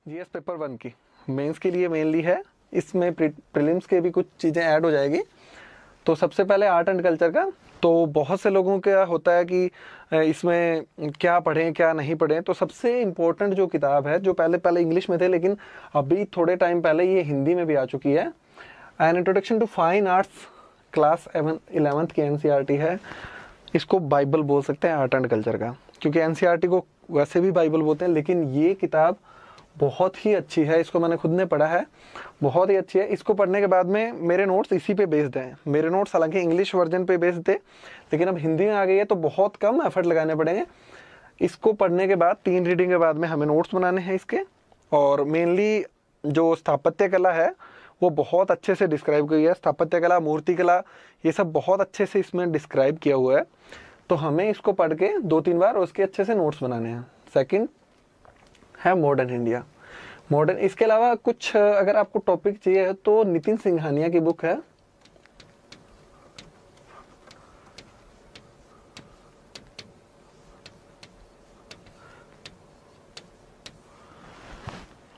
GS paper 1 की mains के लिए मेनली है। इसमें प्रीलिम्स के भी कुछ चीज़ें ऐड हो जाएगी। तो सबसे पहले आर्ट एंड कल्चर का, तो बहुत से लोगों का होता है कि इसमें क्या पढ़ें क्या नहीं पढ़ें। तो सबसे इम्पोर्टेंट जो किताब है, जो पहले पहले इंग्लिश में थे लेकिन अभी थोड़े टाइम पहले ये हिंदी में भी आ चुकी है, an introduction to fine arts class 11th की एनसीईआरटी है। इसको बाइबल बोल सकते हैं आर्ट एंड कल्चर का, क्योंकि एनसीईआरटी को वैसे भी बाइबल बोलते हैं, लेकिन ये किताब बहुत ही अच्छी है। इसको मैंने खुद ने पढ़ा है, बहुत ही अच्छी है। इसको पढ़ने के बाद में मेरे नोट्स इसी पे बेस्ड हैं। मेरे नोट्स हालांकि इंग्लिश वर्जन पे बेस्ड थे, लेकिन अब हिंदी में आ गई है तो बहुत कम एफर्ट लगाने पड़ेंगे। इसको पढ़ने के बाद 3 रीडिंग के बाद में हमें नोट्स बनाने हैं इसके। और मेनली जो स्थापत्य कला है वो बहुत अच्छे से डिस्क्राइब की है। स्थापत्य कला, मूर्ति कला, ये सब बहुत अच्छे से इसमें डिस्क्राइब किया हुआ है। तो हमें इसको पढ़ के 2-3 बार उसके अच्छे से नोट्स बनाने हैं। सेकंड है मॉडर्न इंडिया। मॉडर्न, इसके अलावा कुछ अगर आपको टॉपिक चाहिए तो नितिन सिंघानिया की बुक है,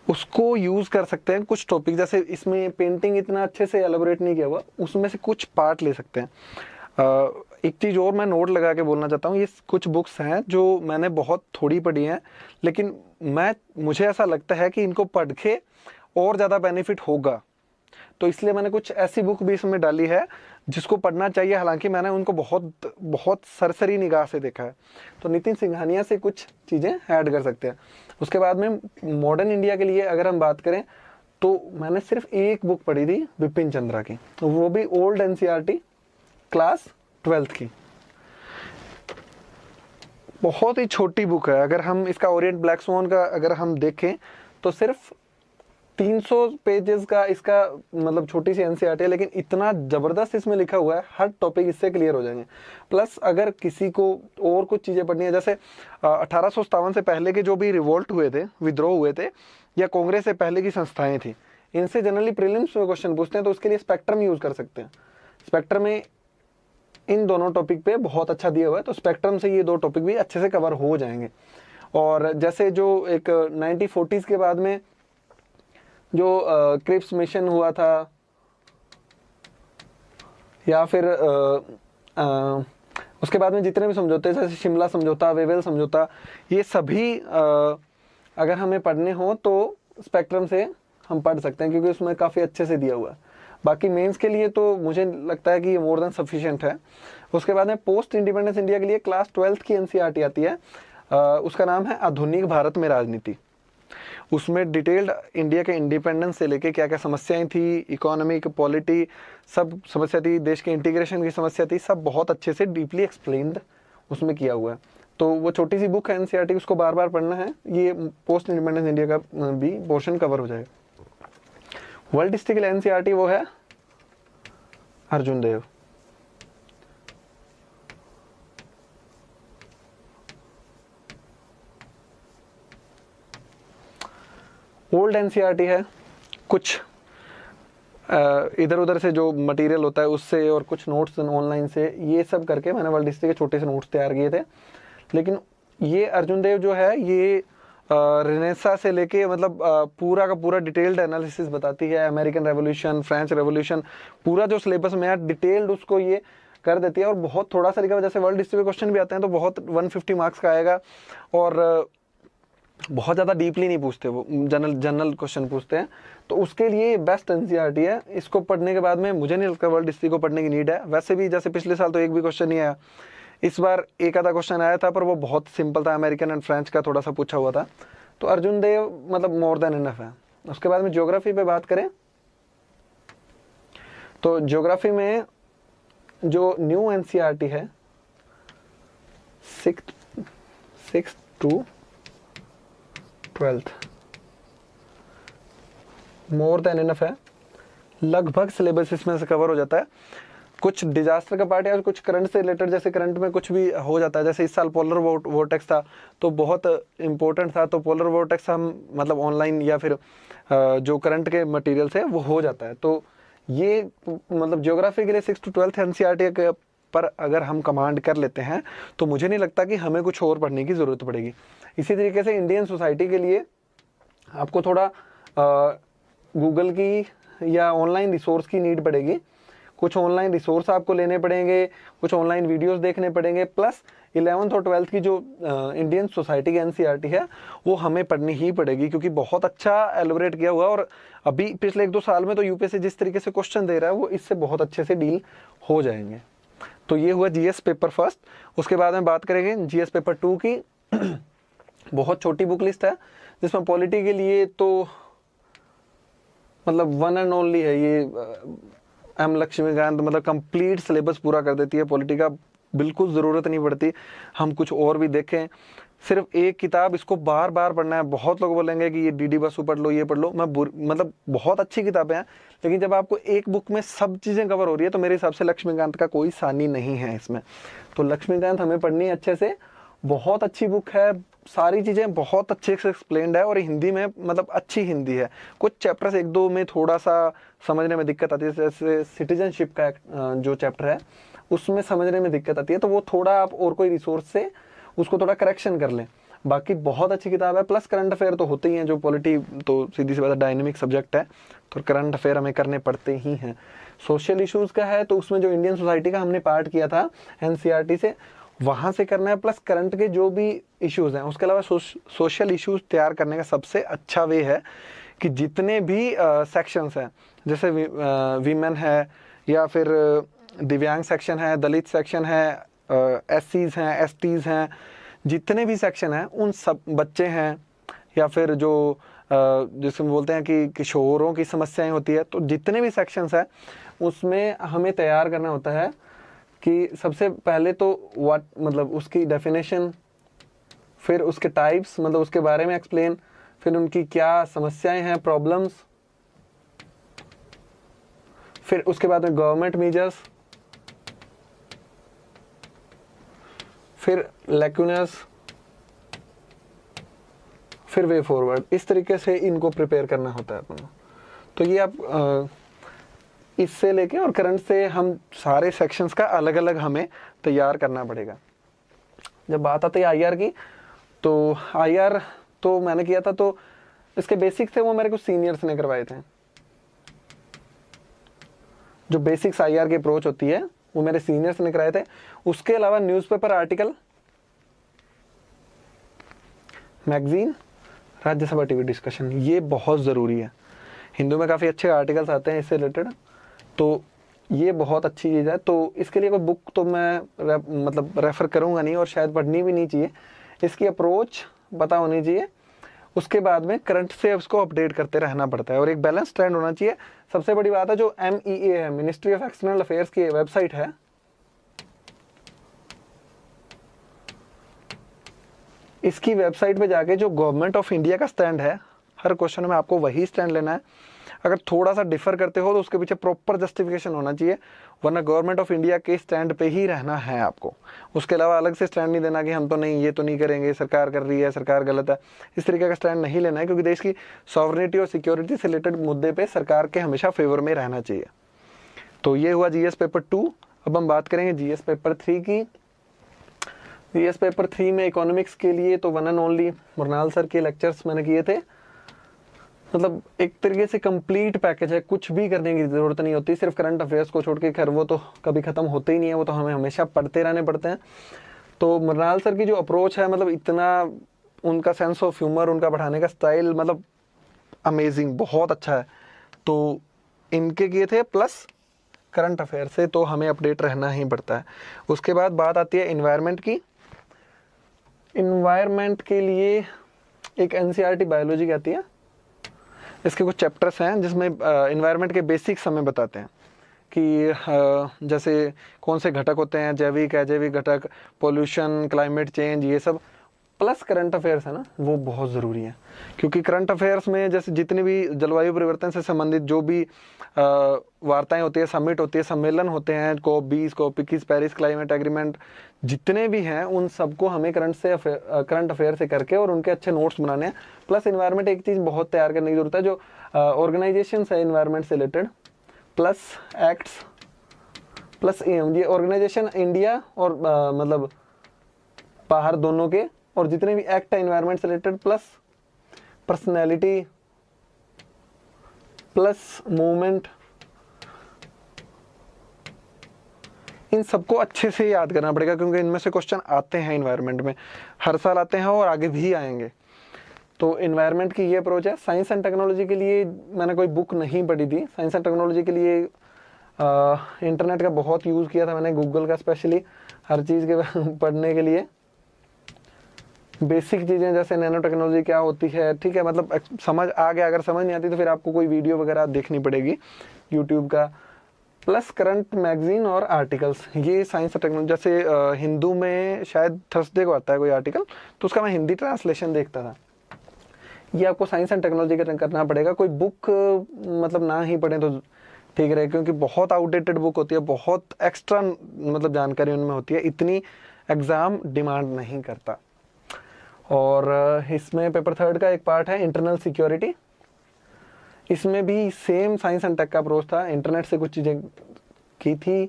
उसको यूज कर सकते हैं। कुछ टॉपिक जैसे इसमें पेंटिंग इतना अच्छे से एलाबोरेट नहीं किया हुआ, उसमें से कुछ पार्ट ले सकते हैं। एक चीज़ और मैं नोट लगा के बोलना चाहता हूँ, ये कुछ बुक्स हैं जो मैंने बहुत थोड़ी पढ़ी हैं, लेकिन मुझे ऐसा लगता है कि इनको पढ़ के और ज़्यादा बेनिफिट होगा, तो इसलिए मैंने कुछ ऐसी बुक भी इसमें डाली है जिसको पढ़ना चाहिए। हालांकि मैंने उनको बहुत बहुत सरसरी निगाह से देखा है। तो नितिन सिंघानिया से कुछ चीज़ें ऐड कर सकते हैं। उसके बाद में मॉडर्न इंडिया के लिए अगर हम बात करें तो मैंने सिर्फ एक बुक पढ़ी थी विपिन चंद्रा की, तो वो भी ओल्ड एनसीईआरटी क्लास 12th की। बहुत ही छोटी बुक है। अगर हम इसका ओरिएंट ब्लैक स्वान का अगर हम देखें तो सिर्फ 300 पेजेस का इसका मतलब छोटी सी एनसीईआरटी है, लेकिन इतना ज़बरदस्त इसमें लिखा हुआ है, हर टॉपिक इससे क्लियर हो जाएंगे। प्लस अगर किसी को और कुछ चीज़ें पढ़नी है, जैसे 1857 से पहले के जो भी रिवोल्ट हुए थे, विद्रोह हुए थे, या कांग्रेस से पहले की संस्थाएं थी, इनसे जनरली प्रीलिम्स में क्वेश्चन पूछते हैं, तो उसके लिए स्पेक्ट्रम यूज़ कर सकते हैं। स्पेक्ट्रम में इन दोनों टॉपिक पे बहुत अच्छा दिया हुआ है, तो स्पेक्ट्रम से ये 2 टॉपिक भी अच्छे से कवर हो जाएंगे। और जैसे जो एक 1940s के बाद में जो क्रिप्स मिशन हुआ था, या फिर उसके बाद में जितने भी समझौते, जैसे शिमला समझौता, वेवेल समझौता, ये सभी अगर हमें पढ़ने हो तो स्पेक्ट्रम से हम पढ़ सकते हैं, क्योंकि उसमें काफ़ी अच्छे से दिया हुआ है। बाकी मेंस के लिए तो मुझे लगता है कि ये मोर देन सफिशिएंट है। उसके बाद में पोस्ट इंडिपेंडेंस इंडिया के लिए क्लास 12th की एनसीईआरटी आती है, उसका नाम है आधुनिक भारत में राजनीति। उसमें डिटेल्ड इंडिया के इंडिपेंडेंस से लेके क्या क्या समस्याएं थी, इकोनॉमिक, पॉलिटी, सब समस्या थी, देश के इंटीग्रेशन की समस्या थी, सब बहुत अच्छे से डीपली एक्सप्लेन्ड उसमें किया हुआ है। तो वो छोटी सी बुक है एनसीईआरटी, उसको बार बार पढ़ना है, ये पोस्ट इंडिपेंडेंस इंडिया का भी पोर्शन कवर हो जाएगा। वर्ल्ड हिस्ट्री के लिए एनसीईआरटी वो है अर्जुन देव। ओल्ड एनसीईआरटी है, कुछ इधर उधर से जो मटेरियल होता है उससे, और कुछ नोट्स ऑनलाइन से, ये सब करके मैंने वर्ल्ड हिस्ट्री के छोटे से नोट्स तैयार किए थे। लेकिन ये अर्जुन देव जो है, ये रेनेसा से लेके मतलब पूरा का पूरा डिटेल्ड एनालिसिस बताती है। अमेरिकन रेवोल्यूशन, फ्रेंच रेवोल्यूशन, पूरा जो सिलेबस में है डिटेल्ड उसको ये कर देती है। और बहुत थोड़ा सा लिखा हुआ, जैसे वर्ल्ड हिस्ट्री में क्वेश्चन भी आते हैं तो बहुत 150 मार्क्स का आएगा, और बहुत ज़्यादा डीपली नहीं पूछते, वो जनरल क्वेश्चन पूछते हैं। तो उसके लिए बेस्ट एनसीईआरटी है। इसको पढ़ने के बाद में मुझे नहीं लगता वर्ल्ड हिस्ट्री को पढ़ने की नीड है। वैसे भी जैसे पिछले साल तो एक भी क्वेश्चन नहीं आया, इस बार एक आधा क्वेश्चन आया था, पर वो बहुत सिंपल था, अमेरिकन एंड फ्रेंच का थोड़ा सा पूछा हुआ था। तो अर्जुन देव मतलब मोर देन इनफ है। उसके बाद में ज्योग्राफी पे बात करें तो ज्योग्राफी में जो न्यू एनसीईआरटी है 6th to 12th more than enough है। लगभग सिलेबस इसमें से कवर हो जाता है। कुछ डिजास्टर का पार्ट या कुछ करंट से रिलेटेड, जैसे करंट में कुछ भी हो जाता है, जैसे इस साल पोलर वोर्टेक्स था तो बहुत इंपॉर्टेंट था, तो पोलर वोर्टेक्स हम मतलब ऑनलाइन या फिर जो करंट के मटेरियल है वो हो जाता है। तो ये मतलब ज्योग्राफी के लिए 6th to 12th एनसीईआरटी पर अगर हम कमांड कर लेते हैं तो मुझे नहीं लगता कि हमें कुछ और पढ़ने की ज़रूरत पड़ेगी। इसी तरीके से इंडियन सोसाइटी के लिए आपको थोड़ा गूगल की या ऑनलाइन रिसोर्स की नीड पड़ेगी, कुछ ऑनलाइन रिसोर्स आपको लेने पड़ेंगे, कुछ ऑनलाइन वीडियोस देखने पड़ेंगे, प्लस 11th और 12th की जो इंडियन सोसाइटी की एनसीईआरटी है वो हमें पढ़नी ही पड़ेगी, क्योंकि बहुत अच्छा एलोबरेट किया हुआ है। और अभी पिछले 1-2 साल में तो यूपीएससी जिस तरीके से क्वेश्चन दे रहा है वो इससे बहुत अच्छे से डील हो जाएंगे। तो ये हुआ जीएस पेपर फर्स्ट। उसके बाद में बात करेंगे जीएस पेपर 2 की। बहुत छोटी बुक लिस्ट है, जिसमें पॉलिटी के लिए तो मतलब वन एंड ओनली है ये एम लक्ष्मीकांत, मतलब कंप्लीट सिलेबस पूरा कर देती है पॉलिटी का, बिल्कुल ज़रूरत नहीं पड़ती हम कुछ और भी देखें। सिर्फ एक किताब इसको बार बार पढ़ना है। बहुत लोग बोलेंगे कि ये डीडी बसु पढ़ लो, ये पढ़ लो, मतलब बहुत अच्छी किताबें हैं, लेकिन जब आपको एक बुक में सब चीज़ें कवर हो रही है तो मेरे हिसाब से लक्ष्मीकांत का कोई सानी नहीं है इसमें। तो लक्ष्मीकांत हमें पढ़नी है अच्छे से, बहुत अच्छी बुक है, सारी चीज़ें बहुत अच्छे से एक्सप्लेन्ड है और हिंदी में मतलब अच्छी हिंदी है। कुछ चैप्टर्स 1-2 में थोड़ा सा समझने में दिक्कत आती है, जैसे सिटीजनशिप का जो चैप्टर है उसमें समझने में दिक्कत आती है, तो वो थोड़ा आप और कोई रिसोर्स से उसको थोड़ा करेक्शन कर लें। बाकी बहुत अच्छी किताब है। प्लस करंट अफेयर तो होते ही हैं, जो पॉलिटी तो सीधी सी बात है डायनेमिक सब्जेक्ट है, तो करंट अफेयर हमें करने पड़ते ही हैं। सोशल इश्यूज़ का है तो उसमें जो इंडियन सोसाइटी का हमने पार्ट किया था एनसीईआरटी से, वहाँ से करना है। प्लस करंट के जो भी इश्यूज़ हैं, उसके अलावा सोशल इश्यूज़ तैयार करने का सबसे अच्छा वे है कि जितने भी सेक्शंस हैं, जैसे वीमेन है या फिर दिव्यांग सेक्शन है, दलित सेक्शन है, एससीज हैं, एसटीज हैं, जितने भी सेक्शन हैं उन सब, बच्चे हैं या फिर जो जिसमें बोलते हैं कि किशोरों की समस्याएं होती है, तो जितने भी सेक्शंस हैं उसमें हमें तैयार करना होता है कि सबसे पहले तो व्हाट मतलब उसकी डेफिनेशन, फिर उसके टाइप्स मतलब उसके बारे में एक्सप्लेन, फिर उनकी क्या समस्याएं हैं, प्रॉब्लम्स, फिर उसके बाद में गवर्नमेंट मेजर्स, फिर लैक्यूनस, फिर वे फॉरवर्ड। इस तरीके से इनको प्रिपेयर करना होता है अपन। तो ये आप इससे लेके और करंट से हम सारे सेक्शंस का अलग अलग हमें तैयार करना पड़ेगा। जब बात आती है आईआर की, तो आईआर तो मैंने किया था, तो इसके बेसिक्स थे वो मेरे कुछ सीनियर्स ने करवाए थे। जो बेसिक्स आईआर की अप्रोच होती है वो मेरे सीनियर्स ने कराए थे। उसके अलावा newspaper, article, magazine, Rajya Sabha TV discussion, ये बहुत ज़रूरी है। हिंदू में काफ़ी अच्छे आर्टिकल्स आते हैं इससे रिलेटेड, तो ये बहुत अच्छी चीज़ है। तो इसके लिए कोई बुक तो मैं मतलब रेफ़र करूँगा नहीं, और शायद पढ़नी भी नहीं चाहिए। इसकी अप्रोच पता होनी चाहिए, उसके बाद में करंट से उसको अपडेट करते रहना पड़ता है, और एक बैलेंस ट्रेंड होना चाहिए। सबसे बड़ी बात है जो MEA है, मिनिस्ट्री ऑफ एक्सटर्नल अफेयर्स की वेबसाइट है, इसकी वेबसाइट पे जाके जो गवर्नमेंट ऑफ इंडिया का स्टैंड है, हर क्वेश्चन में आपको वही स्टैंड लेना है। अगर थोड़ा सा डिफर करते हो तो उसके पीछे प्रॉपर जस्टिफिकेशन होना चाहिए, वरना गवर्नमेंट ऑफ इंडिया के स्टैंड पे ही रहना है आपको। उसके अलावा अलग से स्टैंड नहीं देना कि हम तो नहीं, ये तो नहीं करेंगे, सरकार कर रही है, सरकार गलत है, इस तरीके का स्टैंड नहीं लेना है, क्योंकि देश की सॉवरेनिटी और सिक्योरिटी से रिलेटेड मुद्दे पर सरकार के हमेशा फेवर में रहना चाहिए। तो ये हुआ जीएस पेपर 2। अब हम बात करेंगे जीएस पेपर 3 की। जीएस पेपर 3 में इकोनॉमिक्स के लिए तो वन एंड ओनली मुरनाल सर के लेक्चर्स मैंने किए थे। मतलब एक तरीके से कंप्लीट पैकेज है, कुछ भी करने की ज़रूरत नहीं होती, सिर्फ करंट अफेयर्स को छोड़ के। खैर वो तो कभी ख़त्म होते ही नहीं है, वो तो हमें हमेशा पढ़ते रहने पड़ते हैं। तो मुरनाल सर की जो अप्रोच है, मतलब इतना उनका सेंस ऑफ ह्यूमर, उनका पढ़ाने का स्टाइल मतलब अमेजिंग, बहुत अच्छा है। तो इनके किए थे, प्लस करंट अफेयर से तो हमें अपडेट रहना ही पड़ता है। उसके बाद बात आती है इन्वायरमेंट की। इन्वायरमेंट के लिए एक एनसीईआरटी बायोलॉजी की आती है, इसके कुछ चैप्टर्स हैं जिसमें इन्वायरमेंट के बेसिक्स हमें बताते हैं कि जैसे कौन से घटक होते हैं, जैविक, अजैविक घटक, पोल्यूशन, क्लाइमेट चेंज, ये सब। प्लस करंट अफेयर्स है ना, वो बहुत ज़रूरी है, क्योंकि करंट अफेयर्स में जैसे जितने भी जलवायु परिवर्तन से संबंधित जो भी वार्ताएं होती है, समिट होती है, सम्मेलन होते हैं, COP20, COP21, Paris climate agreement, जितने भी हैं उन सबको हमें करंट अफेयर से करके और उनके अच्छे नोट्स बनाने हैं। प्लस इन्वायरमेंट एक चीज़ बहुत तैयार करने की जरूरत है, जो ऑर्गेनाइजेशन है इन्वायरमेंट से रिलेटेड, प्लस एक्ट्स, प्लस ये ऑर्गेनाइजेशन इंडिया और मतलब बाहर दोनों के, और जितने भी एक्ट है इन्वायरमेंट से related, plus personality plus movement, इन सबको अच्छे से याद करना पड़ेगा क्योंकि इनमें से क्वेश्चन आते हैं इन्वायरमेंट में, हर साल आते हैं और आगे भी आएंगे। तो इन्वायरमेंट की ये अप्रोच है। साइंस एंड टेक्नोलॉजी के लिए मैंने कोई बुक नहीं पढ़ी थी। साइंस एंड टेक्नोलॉजी के लिए इंटरनेट का बहुत यूज़ किया था मैंने, गूगल का स्पेशली, हर चीज़ के पढ़ने के लिए। बेसिक चीज़ें जैसे नैनो टेक्नोलॉजी क्या होती है, ठीक है, मतलब समझ आ गया। अगर समझ नहीं आती तो फिर आपको कोई वीडियो वगैरह देखनी पड़ेगी यूट्यूब का, प्लस करंट मैगजीन और आर्टिकल्स। ये साइंस और टेक्नोलॉजी, जैसे हिंदू में शायद थर्सडे को आता है कोई आर्टिकल, तो उसका मैं हिंदी ट्रांसलेशन देखता था। ये आपको साइंस एंड टेक्नोलॉजी का करना पड़ेगा। कोई बुक मतलब ना ही पढ़े तो ठीक रहे, क्योंकि बहुत आउटडेटेड बुक होती है, बहुत एक्स्ट्रा मतलब जानकारी उनमें होती है, इतनी एग्ज़ाम डिमांड नहीं करता। और इसमें पेपर थर्ड का एक पार्ट है इंटरनल सिक्योरिटी। इसमें भी सेम साइंस एंड टेक का अप्रोच था। इंटरनेट से कुछ चीज़ें की थी,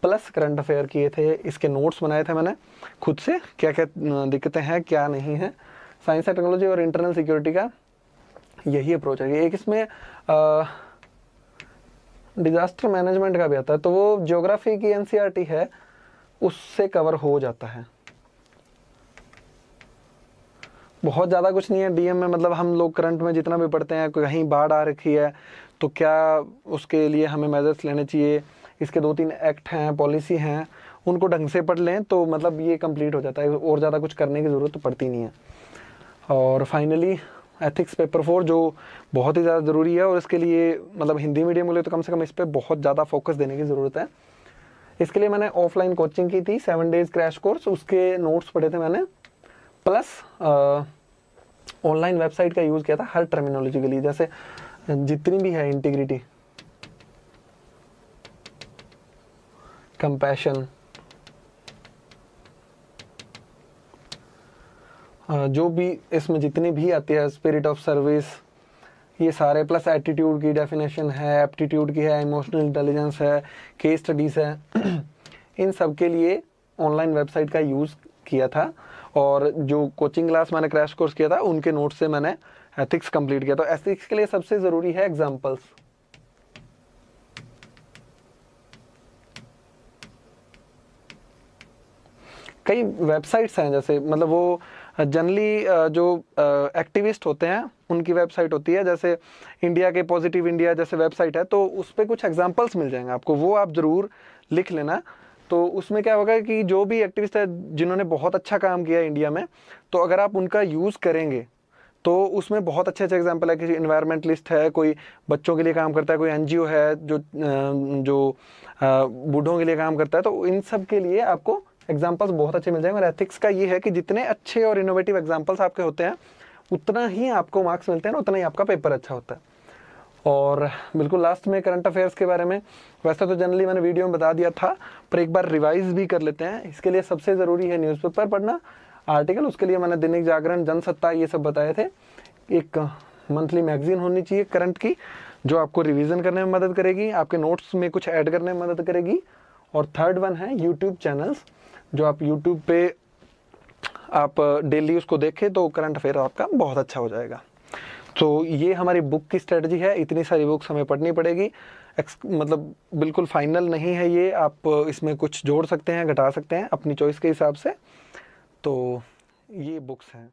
प्लस करंट अफेयर किए थे। इसके नोट्स बनाए थे मैंने खुद से, क्या क्या दिक्कतें हैं क्या नहीं है। साइंस एंड टेक्नोलॉजी और इंटरनल सिक्योरिटी का यही अप्रोच है। एक इसमें डिजास्टर मैनेजमेंट का भी आता है, तो वो ज्योग्राफी की एनसीईआरटी है, उससे कवर हो जाता है। बहुत ज़्यादा कुछ नहीं है डीएम में, मतलब हम लोग करंट में जितना भी पढ़ते हैं, कहीं बाढ़ आ रखी है तो क्या उसके लिए हमें मेजर्स लेने चाहिए, इसके 2-3 एक्ट हैं, पॉलिसी हैं, उनको ढंग से पढ़ लें तो मतलब ये कंप्लीट हो जाता है, और ज़्यादा कुछ करने की ज़रूरत तो पड़ती नहीं है। और फाइनली एथिक्स पेपर 4 जो बहुत ही ज़्यादा ज़रूरी है, और इसके लिए मतलब हिंदी मीडियम वाले तो कम से कम इस पर बहुत ज़्यादा फोकस देने की ज़रूरत है। इसके लिए मैंने ऑफलाइन कोचिंग की थी, 7 डेज़ क्रैश कोर्स, उसके नोट्स पढ़े थे मैंने, प्लस ऑनलाइन वेबसाइट का यूज़ किया था हर टर्मिनोलॉजी के लिए, जैसे जितनी भी है, इंटीग्रिटी, कंपैशन, जो भी इसमें जितनी भी आती है, स्पिरिट ऑफ सर्विस, ये सारे, प्लस एटीट्यूड की डेफिनेशन है, एप्टीट्यूड की है, इमोशनल इंटेलिजेंस है, केस स्टडीज़ है, इन सब के लिए ऑनलाइन वेबसाइट का यूज़ किया था। और जो कोचिंग क्लास मैंने क्रैश कोर्स किया था, उनके नोट से मैंने एथिक्स कंप्लीट किया। तो एथिक्स के लिए सबसे ज़रूरी है एग्जाम्पल्स। कई वेबसाइट्स हैं, जैसे मतलब वो जनरली जो एक्टिविस्ट होते हैं उनकी वेबसाइट होती है, जैसे इंडिया के पॉजिटिव इंडिया जैसे वेबसाइट है, तो उस पर कुछ एग्जांपल्स मिल जाएंगे आपको, वो आप ज़रूर लिख लेना। तो उसमें क्या होगा कि जो भी एक्टिविस्ट है जिन्होंने बहुत अच्छा काम किया इंडिया में, तो अगर आप उनका यूज़ करेंगे तो उसमें बहुत अच्छे अच्छे एग्जाम्पल है। किसी इन्वायरमेंटलिस्ट है, कोई बच्चों के लिए काम करता है, कोई एनजीओ है जो बूढ़ों के लिए काम करता है, तो इन सब के लिए आपको एग्जाम्पल्स बहुत अच्छे मिल जाएंगे। और एथिक्स का ये है कि जितने अच्छे और इनोवेटिव एग्जाम्पल्स आपके होते हैं, उतना ही आपको मार्क्स मिलते हैं, उतना ही आपका पेपर अच्छा होता है। और बिल्कुल लास्ट में करंट अफेयर्स के बारे में, वैसे तो जनरली मैंने वीडियो में बता दिया था, पर एक बार रिवाइज भी कर लेते हैं। इसके लिए सबसे ज़रूरी है न्यूज़पेपर पढ़ना, आर्टिकल, उसके लिए मैंने दैनिक जागरण, जनसत्ता, ये सब बताए थे। एक मंथली मैगजीन होनी चाहिए करंट की, जो आपको रिवीजन करने में मदद करेगी, आपके नोट्स में कुछ ऐड करने में मदद करेगी। और थर्ड वन है यूट्यूब चैनल्स, जो आप यूट्यूब पे आप डेली उसको देखें तो करंट अफेयर आपका बहुत अच्छा हो जाएगा। तो ये हमारी बुक की स्ट्रेटजी है। इतनी सारी बुक्स हमें पढ़नी पड़ेगी, मतलब बिल्कुल फाइनल नहीं है ये, आप इसमें कुछ जोड़ सकते हैं, घटा सकते हैं अपनी चॉइस के हिसाब से। तो ये बुक्स हैं।